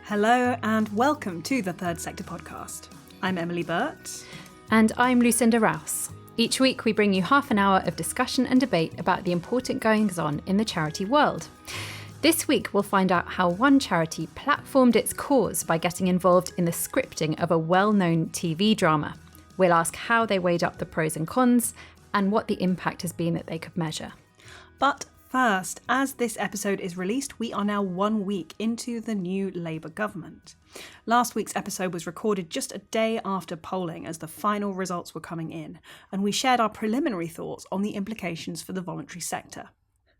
Hello and welcome to the Third Sector Podcast. I'm Emily Burt. And I'm Lucinda Rouse. Each week we bring you half an hour of discussion and debate about the important goings-on in the charity world. This week we'll find out how one charity platformed its cause by getting involved in the scripting of a well-known TV drama. We'll ask how they weighed up the pros and cons and what the impact has been that they could measure. But first, as this episode is released, we are now 1 week into the new Labour government. Last week's episode was recorded just a day after polling as the final results were coming in, and we shared our preliminary thoughts on the implications for the voluntary sector.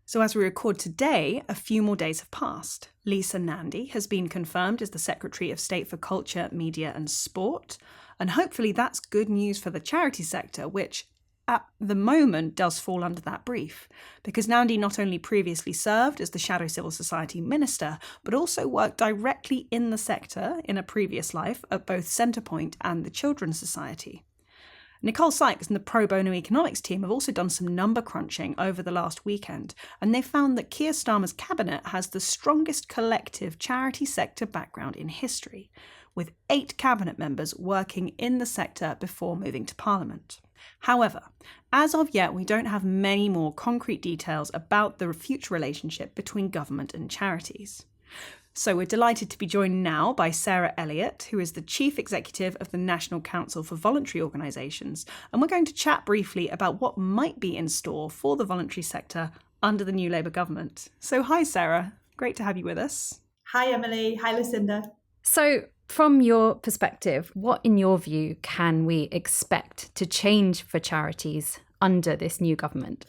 So as we record today, a few more days have passed. Lisa Nandy has been confirmed as the Secretary of State for Culture, Media and Sport, and hopefully that's good news for the charity sector, which at the moment does fall under that brief, because Nandy not only previously served as the Shadow Civil Society Minister, but also worked directly in the sector in a previous life at both Centrepoint and the Children's Society. Nicole Sykes and the Pro Bono Economics team have also done some number crunching over the last weekend, and they found that Keir Starmer's cabinet has the strongest collective charity sector background in history, with 8 cabinet members working in the sector before moving to Parliament. However, as of yet, we don't have many more concrete details about the future relationship between government and charities. So we're delighted to be joined now by Sarah Elliott, who is the Chief Executive of the National Council for Voluntary Organisations, and we're going to chat briefly about what might be in store for the voluntary sector under the new Labour government. So hi Sarah, great to have you with us. Hi Emily, hi Lucinda. So from your perspective, what in your view can we expect to change for charities under this new government?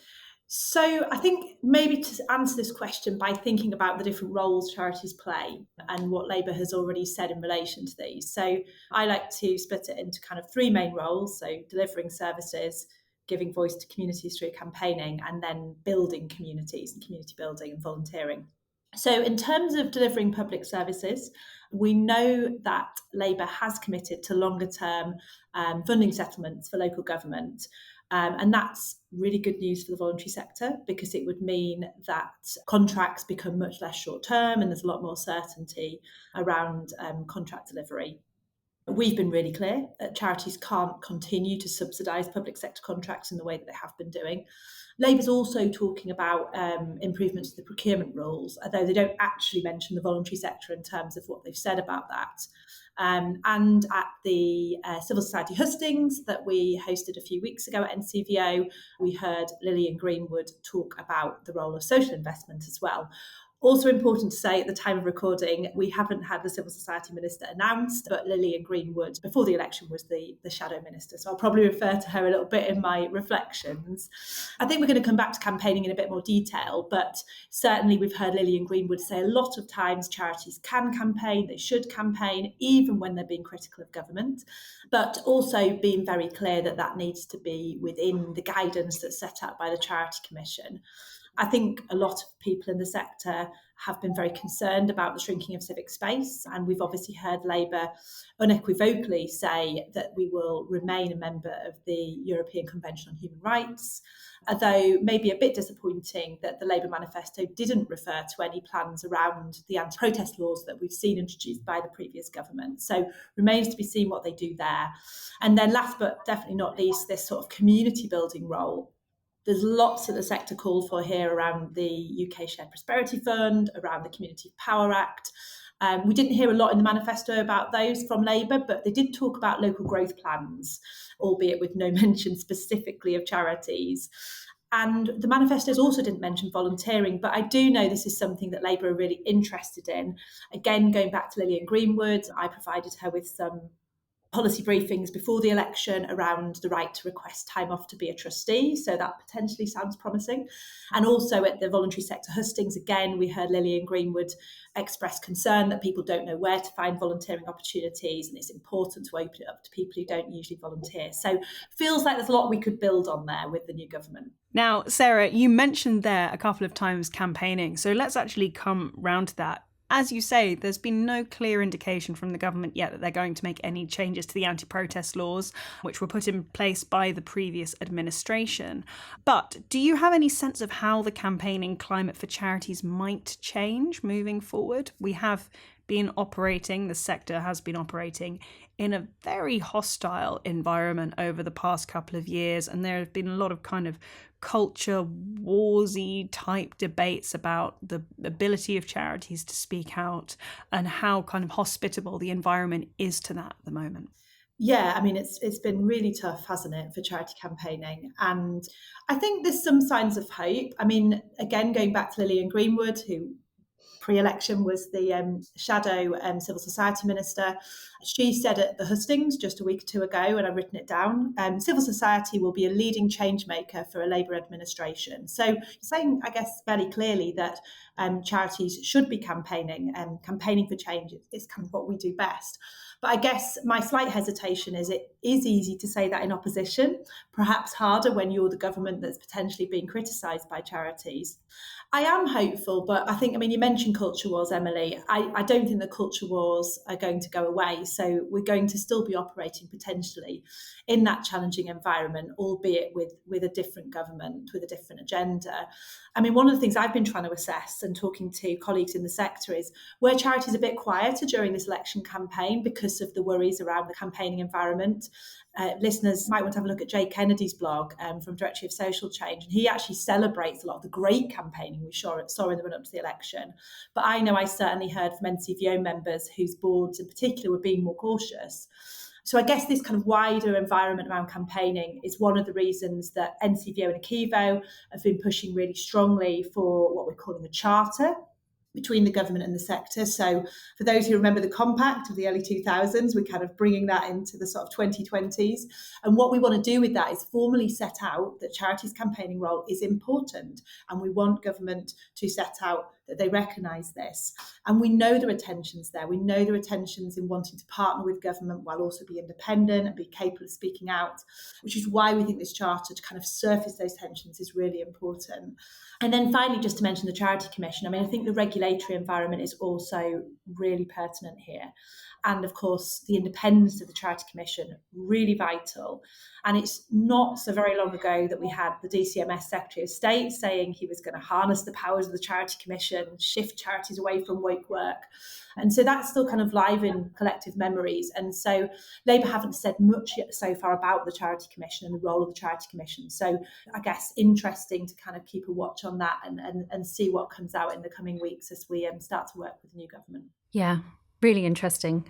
So I think maybe to answer this question by thinking about the different roles charities play and what Labour has already said in relation to these. So I like to split it into kind of 3 main roles, so delivering services, giving voice to communities through campaigning, and then building communities and community building and volunteering. So in terms of delivering public services, we know that Labour has committed to longer term funding settlements for local government. And that's really good news for the voluntary sector, because it would mean that contracts become much less short term and there's a lot more certainty around contract delivery. We've been really clear that charities can't continue to subsidise public sector contracts in the way that they have been doing. Labour's also talking about improvements to the procurement rules, although they don't actually mention the voluntary sector in terms of what they've said about that. And at the Civil Society hustings that we hosted a few weeks ago at NCVO, we heard Lillian Greenwood talk about the role of social investment as well. Also important to say, at the time of recording, we haven't had the Civil Society Minister announced, but Lillian Greenwood, before the election, was the Shadow Minister. So I'll probably refer to her a little bit in my reflections. I think we're going to come back to campaigning in a bit more detail, but certainly we've heard Lillian Greenwood say a lot of times charities can campaign, they should campaign, even when they're being critical of government, but also being very clear that that needs to be within the guidance that's set out by the Charity Commission. I think a lot of people in the sector have been very concerned about the shrinking of civic space, and we've obviously heard Labour unequivocally say that we will remain a member of the European Convention on Human Rights, although maybe a bit disappointing that the Labour manifesto didn't refer to any plans around the anti-protest laws that we've seen introduced by the previous government. So remains to be seen what they do there. And then last but definitely not least, this sort of community building role. There's lots that the sector called for here around the UK Shared Prosperity Fund, around the Community Power Act. We didn't hear a lot in the manifesto about those from Labour, but they did talk about local growth plans, albeit with no mention specifically of charities. And the manifestos also didn't mention volunteering, but I do know this is something that Labour are really interested in. Again, going back to Lillian Greenwood, I provided her with some policy briefings before the election around the right to request time off to be a trustee, so that potentially sounds promising. And also at the voluntary sector hustings, again, we heard Lillian Greenwood express concern that people don't know where to find volunteering opportunities, and it's important to open it up to people who don't usually volunteer. So feels like there's a lot we could build on there with the new government. Now, Sarah, you mentioned there a couple of times campaigning, so let's actually come round to that. As you say, there's been no clear indication from the government yet that they're going to make any changes to the anti-protest laws, which were put in place by the previous administration. But do you have any sense of how the campaigning climate for charities might change moving forward? We have the sector has been operating in a very hostile environment over the past couple of years. And there have been a lot of kind of culture warsy type debates about the ability of charities to speak out and how kind of hospitable the environment is to that at the moment. Yeah, I mean, it's been really tough, hasn't it, for charity campaigning? And I think there's some signs of hope. I mean, again, going back to Lillian Greenwood, who pre-election was the shadow civil society minister. She said at the hustings just a week or two ago, and I've written it down, civil society will be a leading change maker for a Labour administration. So saying, I guess, fairly clearly that charities should be campaigning for change is kind of what we do best. But I guess my slight hesitation is it is easy to say that in opposition, perhaps harder when you're the government that's potentially being criticised by charities. I am hopeful, but I think, you mentioned culture wars, Emily. I don't think the culture wars are going to go away. So we're going to still be operating potentially in that challenging environment, albeit with a different government, with a different agenda. One of the things I've been trying to assess and talking to colleagues in the sector is were charities a bit quieter during this election campaign because of the worries around the campaigning environment. Listeners might want to have a look at Jay Kennedy's blog from Directory of Social Change, and he actually celebrates a lot of the great campaigning we saw in the run-up to the election. But I know I certainly heard from NCVO members whose boards in particular were being more cautious. So I guess this kind of wider environment around campaigning is one of the reasons that NCVO and Akivo have been pushing really strongly for what we're calling a charter between the government and the sector. So for those who remember the compact of the early 2000s, we're kind of bringing that into the sort of 2020s. And what we want to do with that is formally set out that charities' campaigning role is important. And we want government to set out that they recognise this. And we know there are tensions there. We know there are tensions in wanting to partner with government while also be independent and be capable of speaking out, which is why we think this charter to kind of surface those tensions is really important. And then finally, just to mention the Charity Commission, I think the regulatory environment is also really pertinent here. And of course, the independence of the Charity Commission, really vital. And it's not so very long ago that we had the DCMS Secretary of State saying he was going to harness the powers of the Charity Commission, shift charities away from woke work. And so that's still kind of live in collective memories. And so Labour haven't said much yet so far about the Charity Commission and the role of the Charity Commission. So I guess interesting to kind of keep a watch on that and see what comes out in the coming weeks as we start to work with the new government. Yeah. Really interesting.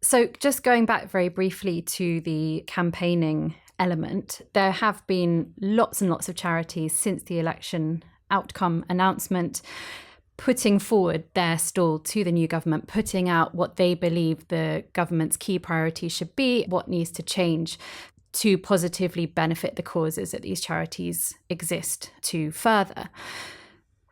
So just going back very briefly to the campaigning element, there have been lots and lots of charities since the election outcome announcement putting forward their stall to the new government, putting out what they believe the government's key priorities should be, what needs to change to positively benefit the causes that these charities exist to further.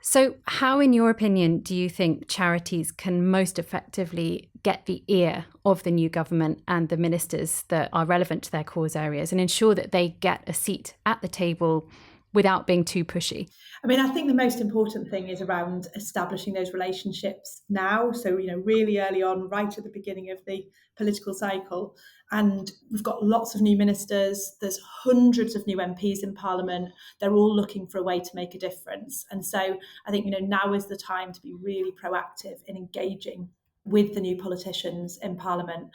So how, in your opinion, do you think charities can most effectively get the ear of the new government and the ministers that are relevant to their cause areas and ensure that they get a seat at the table without being too pushy? I think the most important thing is around establishing those relationships now. So, really early on, right at the beginning of the political cycle. And we've got lots of new ministers. There's hundreds of new MPs in Parliament. They're all looking for a way to make a difference. And so I think, now is the time to be really proactive in engaging with the new politicians in Parliament.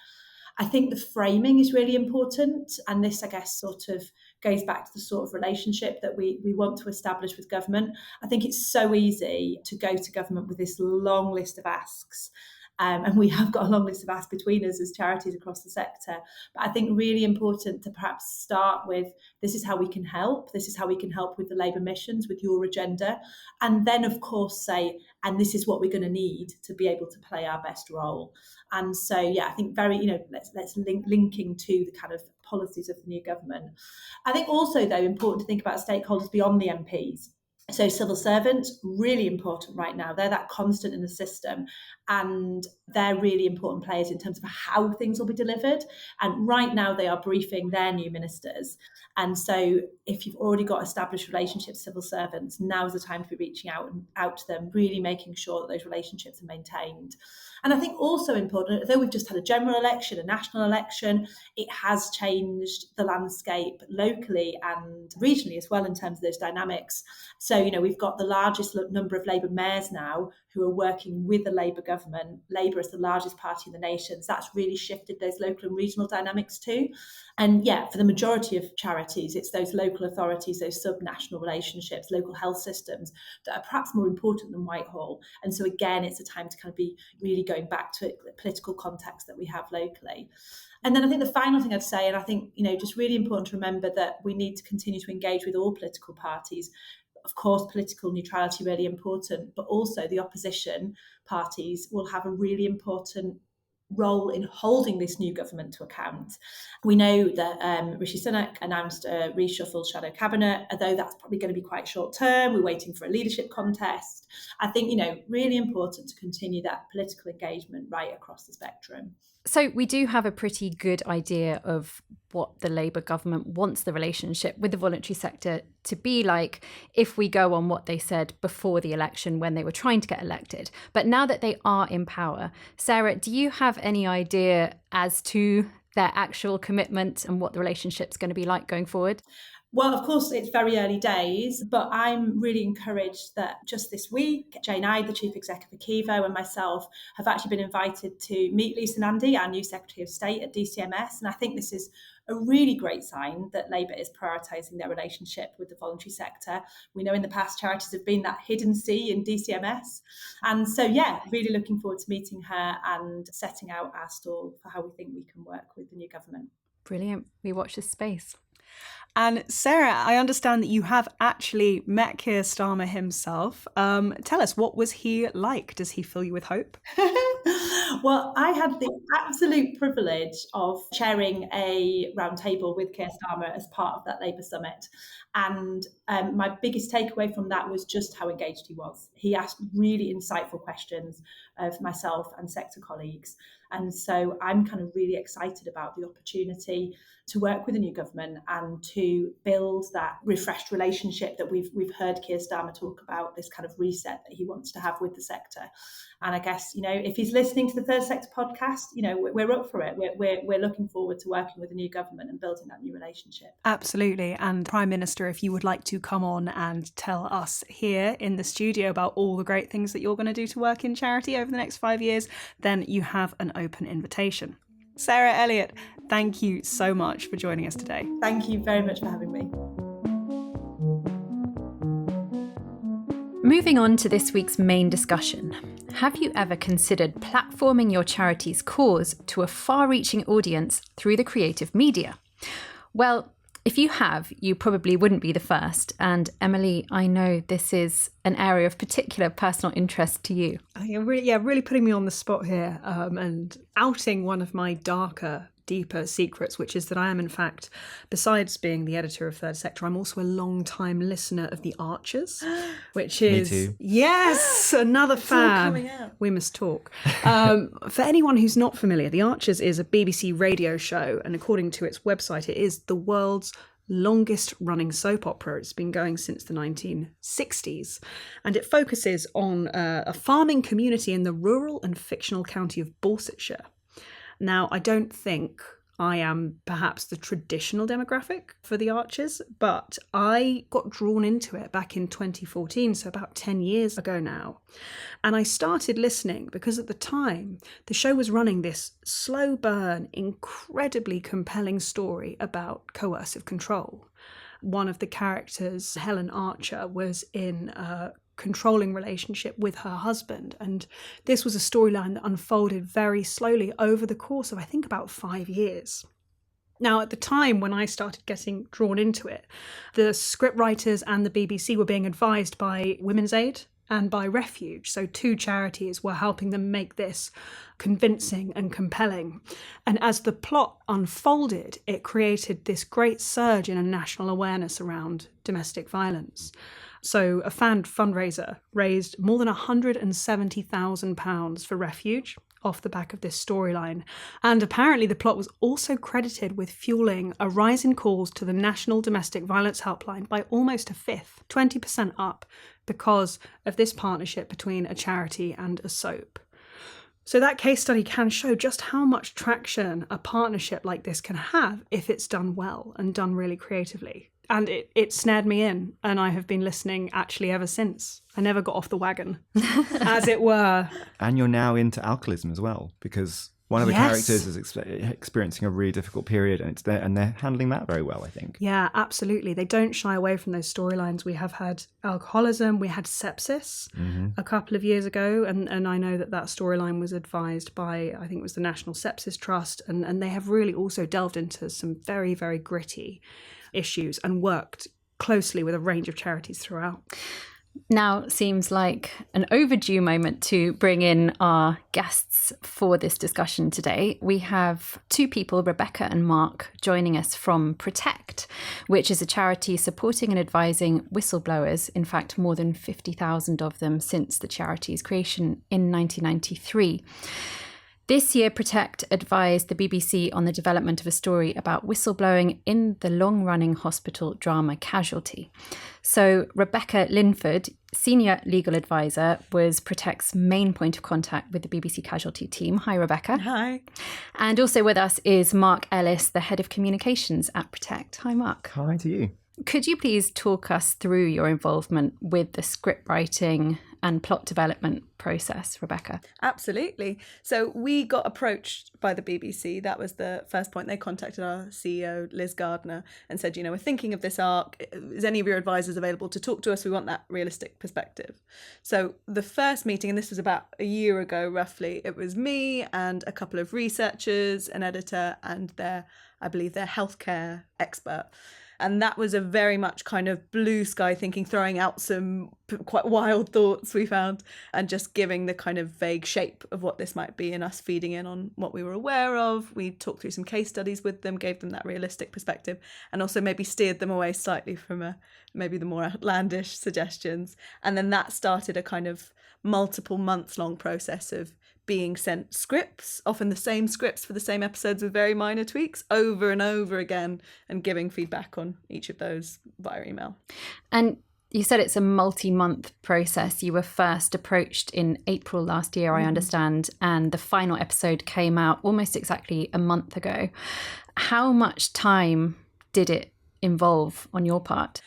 I think the framing is really important. And this, I guess, sort of goes back to the sort of relationship that we want to establish with government. I think it's so easy to go to government with this long list of asks. And we have got a long list of asks between us as charities across the sector. But I think really important to perhaps start with, this is how we can help. This is how we can help with the Labour missions, with your agenda. And then, of course, say, and this is what we're going to need to be able to play our best role. And so, I think let's linking to the kind of policies of the new government. I think also, though, important to think about stakeholders beyond the MPs. So civil servants, really important right now. They're that constant in the system and they're really important players in terms of how things will be delivered. And right now they are briefing their new ministers. And so if you've already got established relationships with civil servants, now's the time to be reaching out to them, really making sure that those relationships are maintained. And I think also important, although we've just had a general election, a national election, it has changed the landscape locally and regionally as well in terms of those dynamics. So So, we've got the largest number of Labour mayors now who are working with the Labour government. Labour is the largest party in the nation. So that's really shifted those local and regional dynamics too. And yeah, for the majority of charities, it's those local authorities, those sub-national relationships, local health systems that are perhaps more important than Whitehall. And so again, it's a time to kind of be really going back to the political context that we have locally. And then I think the final thing I'd say, and I think, just really important to remember that we need to continue to engage with all political parties. Of course, political neutrality really important, but also the opposition parties will have a really important role in holding this new government to account. We know that Rishi Sunak announced a reshuffled shadow cabinet, although that's probably going to be quite short term. We're waiting for a leadership contest. I think, really important to continue that political engagement right across the spectrum. So we do have a pretty good idea of what the Labour government wants the relationship with the voluntary sector to be like if we go on what they said before the election when they were trying to get elected. But now that they are in power, Sarah, do you have any idea as to their actual commitment and what the relationship's going to be like going forward? Well, of course, it's very early days, but I'm really encouraged that just this week, Jane Ide, the Chief Executive of Kivo, and myself have actually been invited to meet Lucinda and Emily, our new Secretary of State at DCMS. And I think this is a really great sign that Labour is prioritising their relationship with the voluntary sector. We know in the past charities have been that hidden sea in DCMS. And so, yeah, really looking forward to meeting her and setting out our stall for how we think we can work with the new government. Brilliant. We watch this space. And Sarah, I understand that you have actually met Keir Starmer himself. Tell us, what was he like? Does he fill you with hope? Well, I had the absolute privilege of chairing a roundtable with Keir Starmer as part of that Labour summit. And my biggest takeaway from that was just how engaged he was. He asked really insightful questions of myself and sector colleagues. And so I'm kind of really excited about the opportunity to work with the new government and to build that refreshed relationship that we've heard Keir Starmer talk about, this kind of reset that he wants to have with the sector. And I guess, if he's listening to the Third Sector podcast, we're up for it. We're looking forward to working with the new government and building that new relationship. Absolutely. And Prime Minister, if you would like to come on and tell us here in the studio about all the great things that you're going to do to work in charity over the next 5 years, then you have an open invitation. Sarah Elliott, thank you so much for joining us today. Thank you very much for having me. Moving on to this week's main discussion. Have you ever considered platforming your charity's cause to a far-reaching audience through the creative media? Well, if you have, you probably wouldn't be the first. And Emily, I know this is an area of particular personal interest to you. Really putting me on the spot here and outing one of my deeper secrets, which is that I am, in fact, besides being the editor of Third Sector, I'm also a long-time listener of The Archers, which is... Me too. Yes, another fan. Coming out. We must talk. For anyone who's not familiar, The Archers is a BBC radio show, and according to its website, it is the world's longest running soap opera. It's been going since the 1960s, and it focuses on a farming community in the rural and fictional county of Dorsetshire. Now, I don't think I am perhaps the traditional demographic for The Archers, but I got drawn into it back in 2014, so about 10 years ago now. And I started listening because at the time, the show was running this slow burn, incredibly compelling story about coercive control. One of the characters, Helen Archer, was in a controlling relationship with her husband, and this was a storyline that unfolded very slowly over the course of, I think, about 5 years. Now, at the time when I started getting drawn into it, the scriptwriters and the BBC were being advised by Women's Aid and by Refuge, so two charities were helping them make this convincing and compelling. And as the plot unfolded, it created this great surge in a national awareness around domestic violence. So a fundraiser raised more than £170,000 for Refuge off the back of this storyline. And apparently the plot was also credited with fueling a rise in calls to the National Domestic Violence Helpline by almost a fifth, 20% up, because of this partnership between a charity and a soap. So that case study can show just how much traction a partnership like this can have if it's done well and done really creatively. And it snared me in, and I have been listening actually ever since. I never got off the wagon, as it were. And you're now into alcoholism as well, because one of the characters is experiencing a really difficult period, and they're handling that very well, I think. Yeah, absolutely. They don't shy away from those storylines. We have had alcoholism, we had sepsis a couple of years ago, and I know that storyline was advised by, I think it was the National Sepsis Trust, and they have really also delved into some very, very gritty issues and worked closely with a range of charities throughout. Now seems like an overdue moment to bring in our guests for this discussion today. We have two people, Rebecca and Mark, joining us from Protect, which is a charity supporting and advising whistleblowers, in fact more than 50,000 of them since the charity's creation in 1993. This year, Protect advised the BBC on the development of a story about whistleblowing in the long-running hospital drama Casualty. So Rebecca Linford, Senior Legal Advisor, was Protect's main point of contact with the BBC Casualty team. Hi, Rebecca. Hi. And also with us is Mark Ellis, the Head of Communications at Protect. Hi, Mark. Hi to you. Could you please talk us through your involvement with the script writing and plot development process, Rebecca? Absolutely. So we got approached by the BBC. That was the first point. They contacted our CEO, Liz Gardner, and said, we're thinking of this arc. Is any of your advisors available to talk to us? We want that realistic perspective. So the first meeting, and this was about a year ago, roughly, it was me and a couple of researchers, an editor, and their healthcare expert. And that was a very much kind of blue sky thinking, throwing out some quite wild thoughts we found, and just giving the kind of vague shape of what this might be, and us feeding in on what we were aware of. We talked through some case studies with them, gave them that realistic perspective, and also maybe steered them away slightly from maybe the more outlandish suggestions. And then that started a kind of multiple months long process of being sent scripts, often the same scripts for the same episodes with very minor tweaks, over and over again, and giving feedback on each of those via email. And you said it's a multi-month process. You were first approached in April last year, I understand, and the final episode came out almost exactly a month ago. How much time did it involve on your part?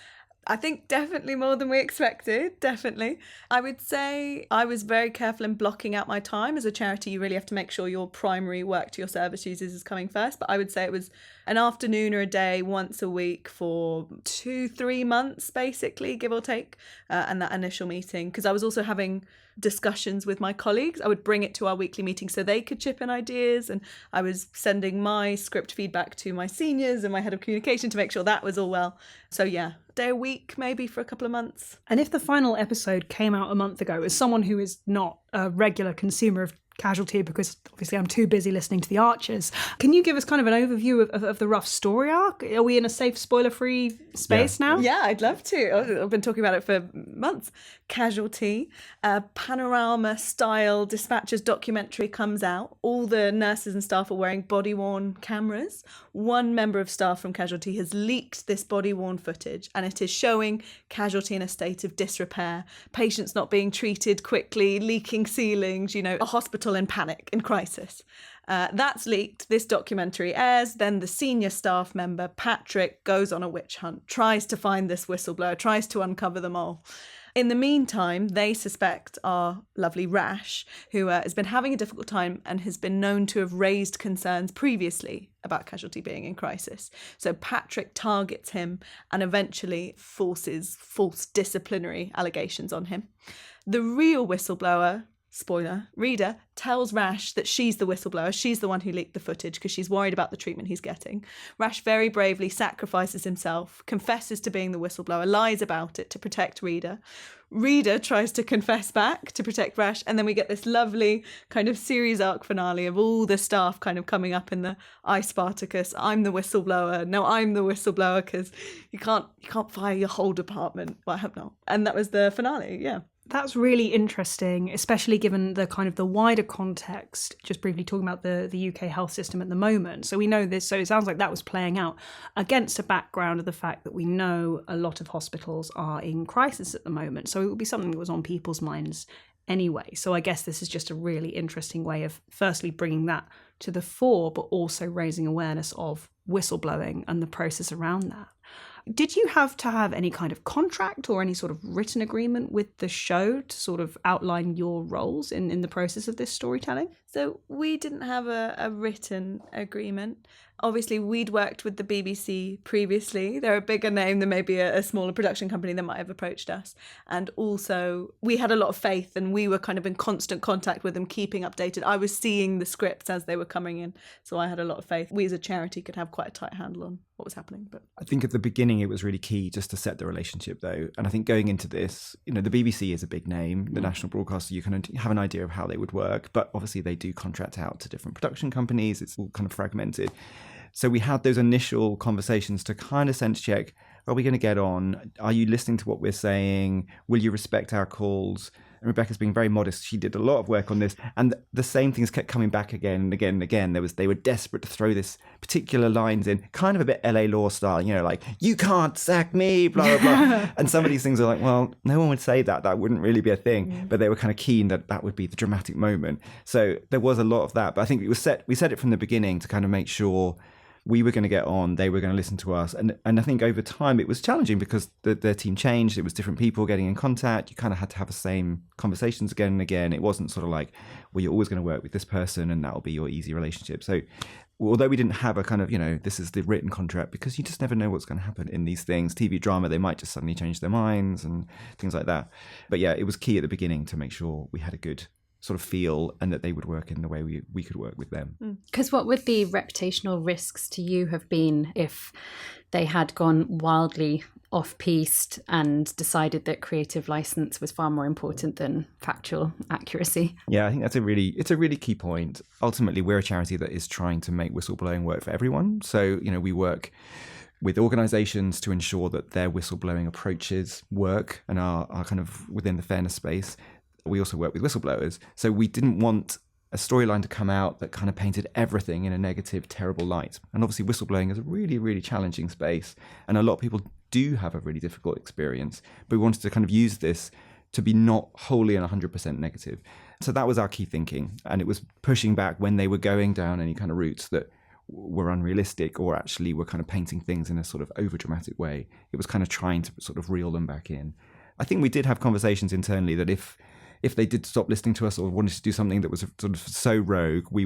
I think definitely more than we expected, definitely. I would say I was very careful in blocking out my time. As a charity, you really have to make sure your primary work to your service users is coming first. But I would say it was an afternoon or a day once a week for 2-3 months, basically, give or take, and that initial meeting. Because I was also having discussions with my colleagues. I would bring it to our weekly meeting so they could chip in ideas, and I was sending my script feedback to my seniors and my head of communication to make sure that was all well. So yeah, day a week maybe for a couple of months. And if the final episode came out a month ago, as someone who is not a regular consumer of Casualty, because obviously I'm too busy listening to The Archers, can you give us kind of an overview of the rough story arc? Are we in a safe, spoiler-free space now? Yeah, I'd love to. I've been talking about it for months. Casualty, a panorama-style dispatcher's documentary comes out. All the nurses and staff are wearing body-worn cameras. One member of staff from Casualty has leaked this body-worn footage, and it is showing Casualty in a state of disrepair, patients not being treated quickly, leaking ceilings, a hospital in panic, in crisis. That's leaked. This documentary airs. Then the senior staff member, Patrick, goes on a witch hunt, tries to find this whistleblower, tries to uncover them all. In the meantime, they suspect our lovely Rash, who has been having a difficult time and has been known to have raised concerns previously about Casualty being in crisis. So Patrick targets him and eventually forces false disciplinary allegations on him. The real whistleblower, spoiler, reader, tells Rash that she's the whistleblower. She's the one who leaked the footage because she's worried about the treatment he's getting. Rash very bravely sacrifices himself, confesses to being the whistleblower, lies about it to protect Reader. Reader tries to confess back to protect Rash, and then we get this lovely kind of series arc finale of all the staff kind of coming up in the I, Spartacus, I'm the whistleblower. No, I'm the whistleblower, because you can't fire your whole department. Well, I hope not. And that was the finale, yeah. That's really interesting, especially given the kind of the wider context, just briefly talking about the UK health system at the moment. So we know this, so it sounds like that was playing out against a background of the fact that we know a lot of hospitals are in crisis at the moment. So it would be something that was on people's minds anyway. So I guess this is just a really interesting way of firstly bringing that to the fore, but also raising awareness of whistleblowing and the process around that. Did you have to have any kind of contract or any sort of written agreement with the show to sort of outline your roles in the process of this storytelling? So we didn't have a written agreement. Obviously, we'd worked with the BBC previously. They're a bigger name than maybe a smaller production company that might have approached us. And also, we had a lot of faith and we were kind of in constant contact with them, keeping updated. I was seeing the scripts as they were coming in. So I had a lot of faith. We as a charity could have quite a tight handle on what was happening. But I think at the beginning it was really key just to set the relationship, though. And I think going into this, the BBC is a big name, the national broadcaster, you can have an idea of how they would work. But obviously they do contract out to different production companies. It's all kind of fragmented. So we had those initial conversations to kind of sense check, are we going to get on? Are you listening to what we're saying? Will you respect our calls? And Rebecca's being very modest. She did a lot of work on this. And the same things kept coming back again and again and again. They were desperate to throw this particular lines in, kind of a bit LA Law style, like, you can't sack me, blah, blah, blah. And some of these things are like, well, no one would say that. That wouldn't really be a thing. But they were kind of keen that would be the dramatic moment. So there was a lot of that. But I think we said it from the beginning to kind of make sure we were going to get on, they were going to listen to us. And I think over time it was challenging because their team changed. It was different people getting in contact. You kind of had to have the same conversations again and again. It wasn't sort of like, well, you're always going to work with this person and that'll be your easy relationship. So although we didn't have a kind of, this is the written contract, because you just never know what's going to happen in these things. TV drama, they might just suddenly change their minds and things like that. But yeah, it was key at the beginning to make sure we had a good sort of feel and that they would work in the way we could work with them. Because what would the reputational risks to you have been if they had gone wildly off-piste and decided that creative license was far more important than factual accuracy? Yeah, I think it's a really key point. Ultimately, we're a charity that is trying to make whistleblowing work for everyone. So, we work with organisations to ensure that their whistleblowing approaches work and are kind of within the fairness space. We also work with whistleblowers. So we didn't want a storyline to come out that kind of painted everything in a negative, terrible light. And obviously whistleblowing is a really, really challenging space. And a lot of people do have a really difficult experience. But we wanted to kind of use this to be not wholly and 100% negative. So that was our key thinking. And it was pushing back when they were going down any kind of routes that were unrealistic or actually were kind of painting things in a sort of over-dramatic way. It was kind of trying to sort of reel them back in. I think we did have conversations internally that if they did stop listening to us or wanted to do something that was sort of so rogue, we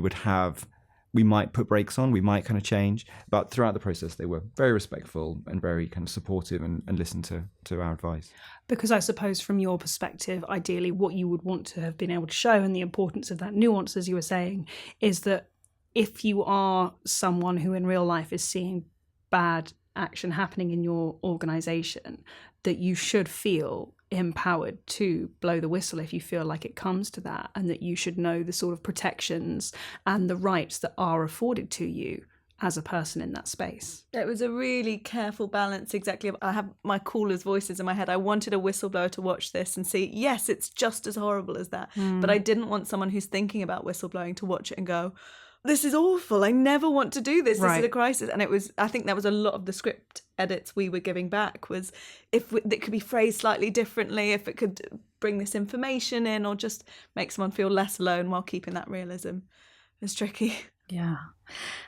might put brakes on, we might kind of change. But throughout the process, they were very respectful and very kind of supportive and listened to our advice. Because I suppose from your perspective, ideally what you would want to have been able to show, and the importance of that nuance, as you were saying, is that if you are someone who in real life is seeing bad action happening in your organisation, that you should feel empowered to blow the whistle if you feel like it comes to that, and that you should know the sort of protections and the rights that are afforded to you as a person in that space. It was a really careful balance, exactly. I have my callers' voices in my head. I wanted a whistleblower to watch this and see, yes, it's just as horrible as that. But I didn't want someone who's thinking about whistleblowing to watch it and go, this is awful, I never want to do this, This is a crisis. And I think that was a lot of the script edits we were giving back, was if it could be phrased slightly differently, if it could bring this information in or just make someone feel less alone while keeping that realism. It's tricky. Yeah.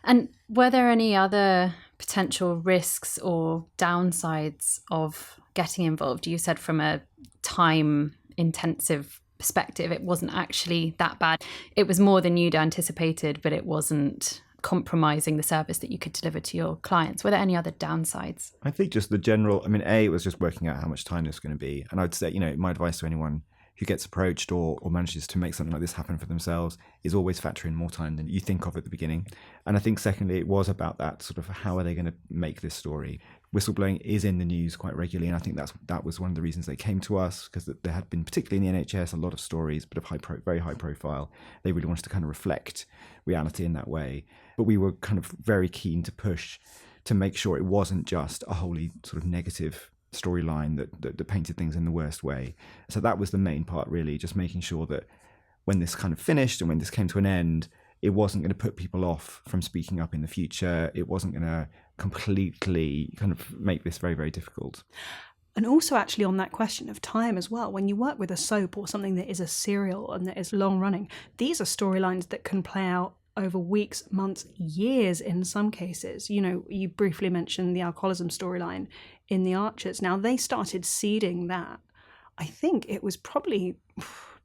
And were there any other potential risks or downsides of getting involved? You said from a time-intensive perspective, it wasn't actually that bad. It was more than you'd anticipated, but it wasn't compromising the service that you could deliver to your clients. Were there any other downsides? I think just the general, it was just working out how much time this was going to be. And I'd say, my advice to anyone who gets approached or manages to make something like this happen for themselves is always factor in more time than you think of at the beginning. And I think secondly, it was about that sort of, how are they going to make this story? Whistleblowing is in the news quite regularly, and I think that was one of the reasons they came to us, because there had been, particularly in the NHS, a lot of stories, but of very high profile. They really wanted to kind of reflect reality in that way. But we were kind of very keen to push to make sure it wasn't just a wholly sort of negative storyline that painted things in the worst way. So that was the main part, really, just making sure that when this kind of finished and when this came to an end, it wasn't going to put people off from speaking up in the future. It wasn't going to completely kind of make this very, very difficult. And also actually on that question of time as well, when you work with a soap or something that is a serial and that is long running, these are storylines that can play out over weeks, months, years in some cases. You know, you briefly mentioned the alcoholism storyline in The Archers. Now, they started seeding that, I think it was probably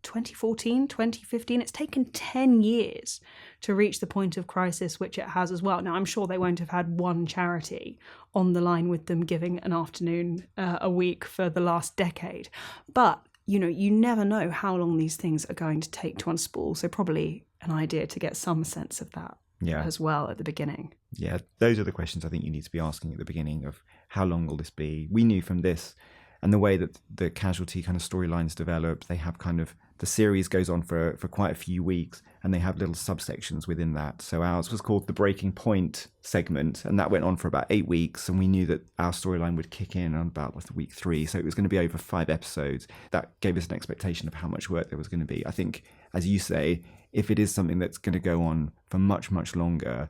2014, 2015. It's taken 10 years to reach the point of crisis, which it has as well. Now, I'm sure they won't have had one charity on the line with them giving an afternoon a week for the last decade. But, you know, you never know how long these things are going to take to unspool. So probably an idea to get some sense of that as well at the beginning. Yeah, those are the questions I think you need to be asking at the beginning of how long will this be? We knew from this and the way that the Casualty kind of storylines develop, they have kind of, the series goes on for quite a few weeks and they have little subsections within that. So ours was called the Breaking Point segment, and that went on for about 8 weeks, and we knew that our storyline would kick in on about week 3. So it was going to be over 5 episodes. That gave us an expectation of how much work there was going to be. I think, as you say, if it is something that's going to go on for much, much longer,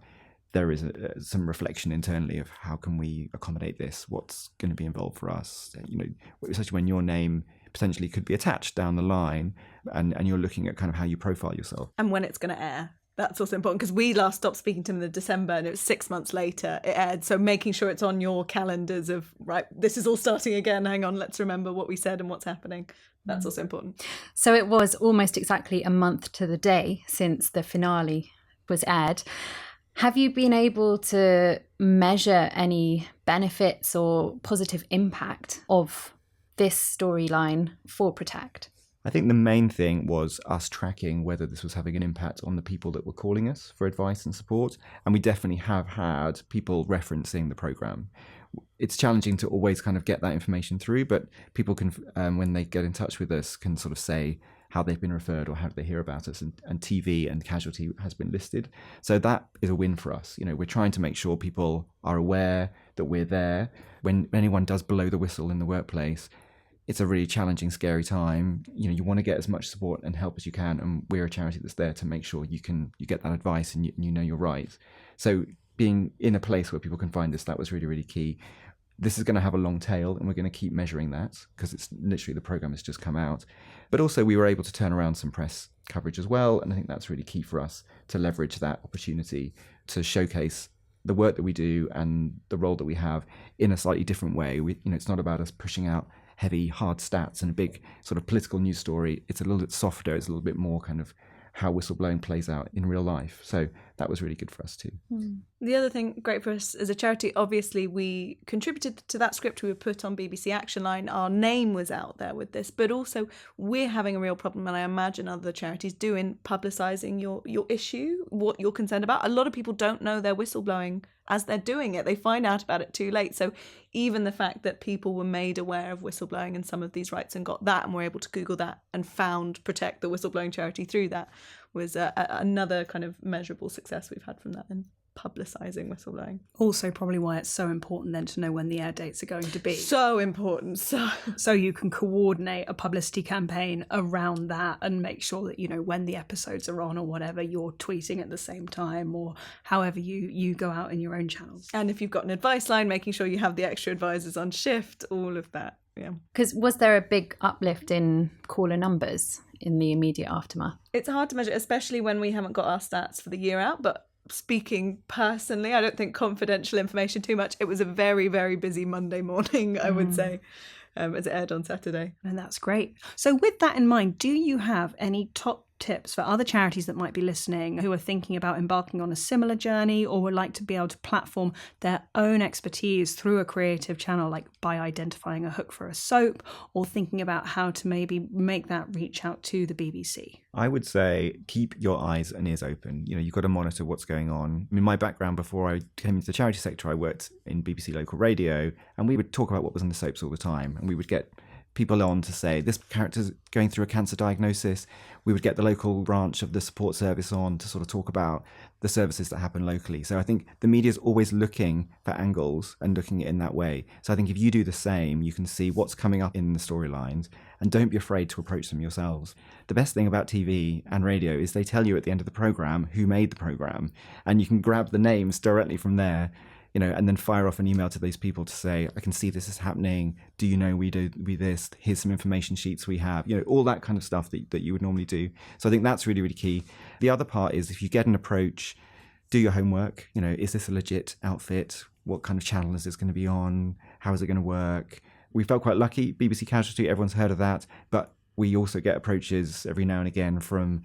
there is some reflection internally of how can we accommodate this? What's going to be involved for us? You know, especially when your name potentially could be attached down the line, and you're looking at kind of how you profile yourself. And when it's going to air. That's also important, because we last stopped speaking to them in December and it was 6 months later it aired. So making sure it's on your calendars of, right, this is all starting again. Hang on, let's remember what we said and what's happening. That's also important. So it was almost exactly a month to the day since the finale was aired. Have you been able to measure any benefits or positive impact of this storyline for Protect? I think the main thing was us tracking whether this was having an impact on the people that were calling us for advice and support. And we definitely have had people referencing the programme. It's challenging to always kind of get that information through, but people can, when they get in touch with us, can sort of say how they've been referred or how they hear about us, and TV and Casualty has been listed. So that is a win for us. You know, we're trying to make sure people are aware that we're there. When anyone does blow the whistle in the workplace, it's a really challenging, scary time. You know, you want to get as much support and help as you can, and we're a charity that's there to make sure you get that advice and you know you're right. So being in a place where people can find us, that was really, really key. This is going to have a long tail, and we're going to keep measuring that because it's literally, the program has just come out. But also we were able to turn around some press coverage as well, and I think that's really key for us to leverage that opportunity to showcase the work that we do and the role that we have in a slightly different way. It's not about us pushing out heavy, hard stats and a big sort of political news story. It's a little bit softer. It's a little bit more kind of how whistleblowing plays out in real life. So that was really good for us too. The other thing great for us as a charity, obviously we contributed to that script we were put on BBC Action Line. Our name was out there with this, but also we're having a real problem, and I imagine other charities do, in publicising your issue, what you're concerned about. A lot of people don't know they're whistleblowing as they're doing it. They find out about it too late. So even the fact that people were made aware of whistleblowing and some of these rights and got that and were able to Google that and found Protect, the whistleblowing charity, through that was another kind of measurable success we've had from that in publicising whistleblowing. Also probably why it's so important then to know when the air dates are going to be. So important. So you can coordinate a publicity campaign around that and make sure that, you know, when the episodes are on or whatever, you're tweeting at the same time, or however you go out in your own channels. And if you've got an advice line, making sure you have the extra advisors on shift, all of that. Yeah. Because was there a big uplift in caller numbers in the immediate aftermath? It's hard to measure, especially when we haven't got our stats for the year out, but speaking personally, I don't think confidential information too much. It was a very, very busy Monday morning, I would say, as it aired on Saturday. And that's great. So with that in mind, do you have any top tips for other charities that might be listening who are thinking about embarking on a similar journey or would like to be able to platform their own expertise through a creative channel, like by identifying a hook for a soap or thinking about how to maybe make that reach out to the BBC? I would say keep your eyes and ears open. You know, you've got to monitor what's going on. I mean, my background before I came into the charity sector, I worked in BBC local radio, and we would talk about what was in the soaps all the time, and we would get people on to say, this character's going through a cancer diagnosis. We would get the local branch of the support service on to sort of talk about the services that happen locally. So I think the media is always looking for angles and looking at it in that way. So I think if you do the same, you can see what's coming up in the storylines, and don't be afraid to approach them yourselves. The best thing about TV and radio is they tell you at the end of the programme who made the programme, and you can grab the names directly from there, you know, and then fire off an email to those people to say, I can see this is happening. Do you know we this? Here's some information sheets we have. You know, all that kind of stuff that you would normally do. So I think that's really, really key. The other part is if you get an approach, do your homework. Is this a legit outfit? What kind of channel is this going to be on? How is it going to work? We felt quite lucky. BBC Casualty, everyone's heard of that. But we also get approaches every now and again from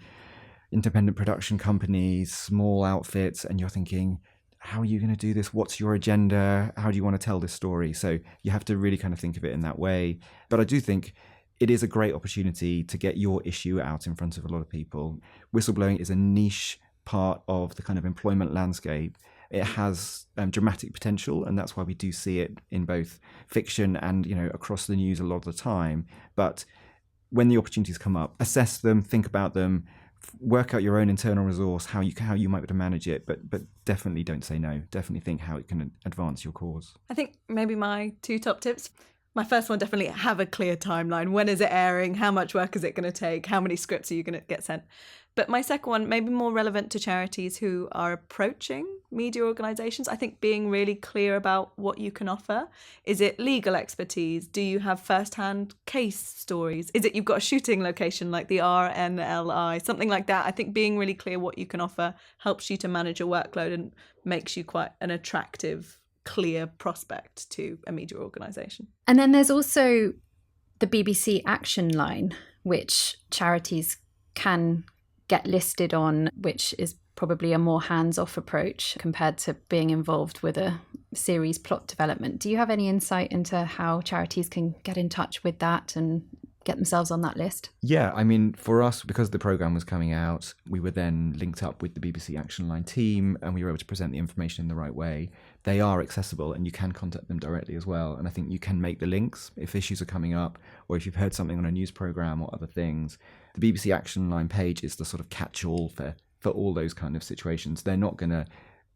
independent production companies, small outfits, and you're thinking, how are you going to do this? What's your agenda? How do you want to tell this story? So you have to really kind of think of it in that way. But I do think it is a great opportunity to get your issue out in front of a lot of people. Whistleblowing is a niche part of the kind of employment landscape. It has dramatic potential, and that's why we do see it in both fiction and across the news a lot of the time. But when the opportunities come up, assess them, think about them, work out your own internal resource, how you might be able to manage it, but definitely don't say no. Definitely think how it can advance your cause. I think maybe my 2 top tips. My first one, definitely have a clear timeline. When is it airing? How much work is it going to take? How many scripts are you going to get sent? But my second one, maybe more relevant to charities who are approaching media organisations, I think being really clear about what you can offer. Is it legal expertise? Do you have first-hand case stories? Is it you've got a shooting location like the RNLI, something like that? I think being really clear what you can offer helps you to manage your workload and makes you quite an attractive, clear prospect to a media organisation. And then there's also the BBC Action Line, which charities can get listed on, which is probably a more hands-off approach compared to being involved with a series plot development. Do you have any insight into how charities can get in touch with that and get themselves on that list? Yeah, I mean, for us, because the programme was coming out, we were then linked up with the BBC Action Line team and we were able to present the information in the right way. They are accessible and you can contact them directly as well. And I think you can make the links if issues are coming up or if you've heard something on a news programme or other things. The BBC Action Line page is the sort of catch-all for all those kind of situations. They're not going to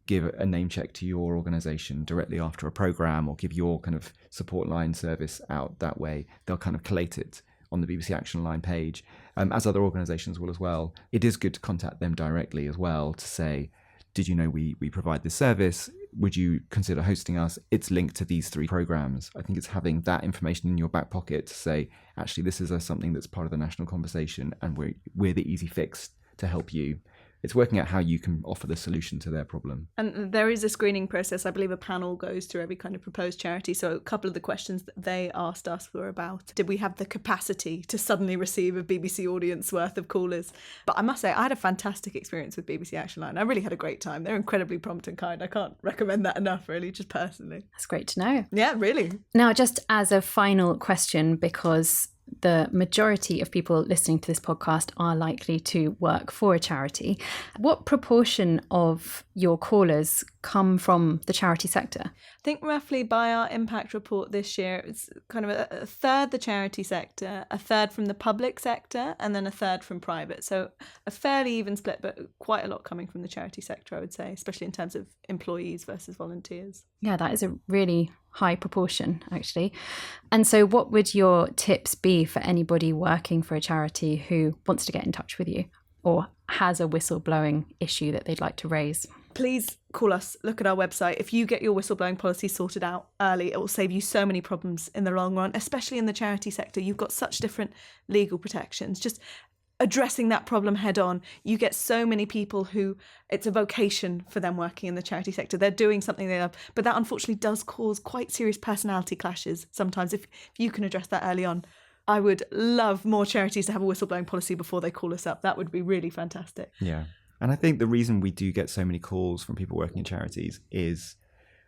give a name check to your organisation directly after a programme or give your kind of support line service out that way. They'll kind of collate it on the BBC Action Line page, as other organisations will as well. It is good to contact them directly as well to say, did you know we provide this service? Would you consider hosting us? It's linked to these 3 programmes. I think it's having that information in your back pocket to say, actually, this is something that's part of the national conversation and we're the easy fix to help you. It's working out how you can offer the solution to their problem. And there is a screening process. I believe a panel goes through every kind of proposed charity. So a couple of the questions that they asked us were about, did we have the capacity to suddenly receive a BBC audience worth of callers? But I must say, I had a fantastic experience with BBC Action Line. I really had a great time. They're incredibly prompt and kind. I can't recommend that enough, really, just personally. That's great to know. Yeah, really. Now, just as a final question, because the majority of people listening to this podcast are likely to work for a charity, what proportion of your callers come from the charity sector? I think roughly by our impact report this year, it's kind of a third the charity sector, a third from the public sector, and then a third from private. So a fairly even split, but quite a lot coming from the charity sector, I would say, especially in terms of employees versus volunteers. Yeah, that is a really high proportion, actually. And so what would your tips be for anybody working for a charity who wants to get in touch with you or has a whistleblowing issue that they'd like to raise? Please call us, look at our website. If you get your whistleblowing policy sorted out early, it will save you so many problems in the long run, especially in the charity sector. You've got such different legal protections. Just addressing that problem head on. You get so many people who it's a vocation for them working in the charity sector. They're doing something they love, but that unfortunately does cause quite serious personality clashes sometimes. If you can address that early on, I would love more charities to have a whistleblowing policy before they call us up. That would be really fantastic. Yeah. And I think the reason we do get so many calls from people working in charities is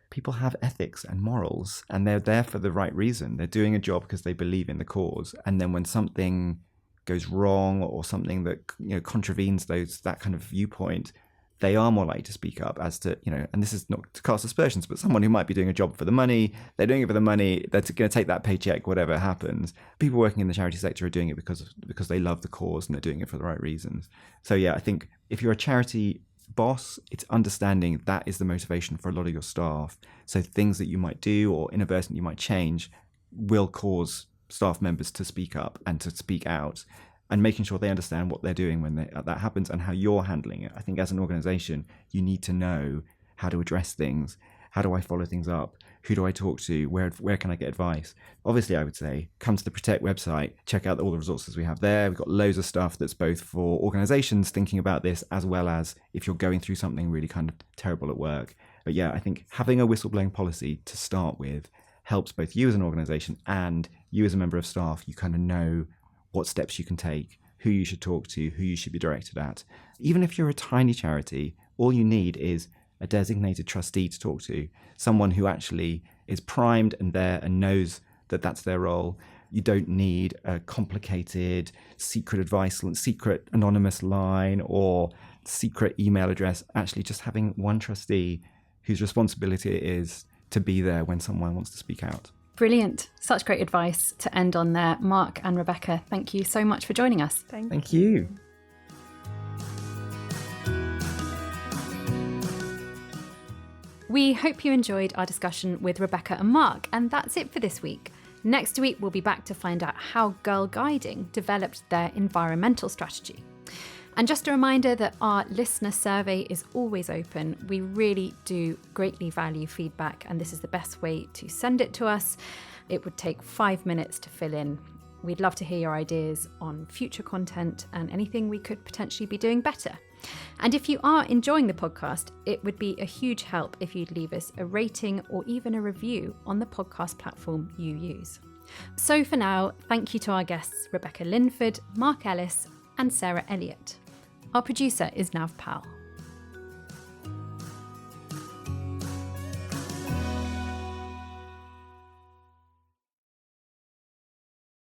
people have ethics and morals and they're there for the right reason. They're doing a job because they believe in the cause. And then when something goes wrong or something that contravenes that kind of viewpoint, they are more likely to speak up as to, and this is not to cast aspersions, but someone who might be doing a job for the money, they're doing it for the money, they're going to take that paycheck, whatever happens. People working in the charity sector are doing it because they love the cause and they're doing it for the right reasons. So yeah, I think if you're a charity boss, it's understanding that is the motivation for a lot of your staff. So things that you might do or inadvertently you might change will cause staff members to speak up and to speak out, and making sure they understand what they're doing when that happens and how you're handling it. I think as an organisation, you need to know how to address things. How do I follow things up? Who do I talk to? Where can I get advice? Obviously, I would say come to the Protect website, check out all the resources we have there. We've got loads of stuff that's both for organisations thinking about this, as well as if you're going through something really kind of terrible at work. But yeah, I think having a whistleblowing policy to start with helps both you as an organisation and you as a member of staff. You kind of know what steps you can take, who you should talk to, who you should be directed at. Even if you're a tiny charity, all you need is a designated trustee to talk to, someone who actually is primed and there and knows that that's their role. You don't need a complicated secret advice, secret anonymous line or secret email address. Actually, just having one trustee whose responsibility it is to be there when someone wants to speak out. Brilliant. Such great advice to end on there. Mark and Rebecca, thank you so much for joining us. Thank you. We hope you enjoyed our discussion with Rebecca and Mark, and that's it for this week. Next week, we'll be back to find out how Girl Guiding developed their environmental strategy. And just a reminder that our listener survey is always open. We really do greatly value feedback, and this is the best way to send it to us. It would take 5 minutes to fill in. We'd love to hear your ideas on future content and anything we could potentially be doing better. And if you are enjoying the podcast, it would be a huge help if you'd leave us a rating or even a review on the podcast platform you use. So for now, thank you to our guests Rebecca Linford, Mark Ellis and Sarah Elliott. Our producer is Nav Pal.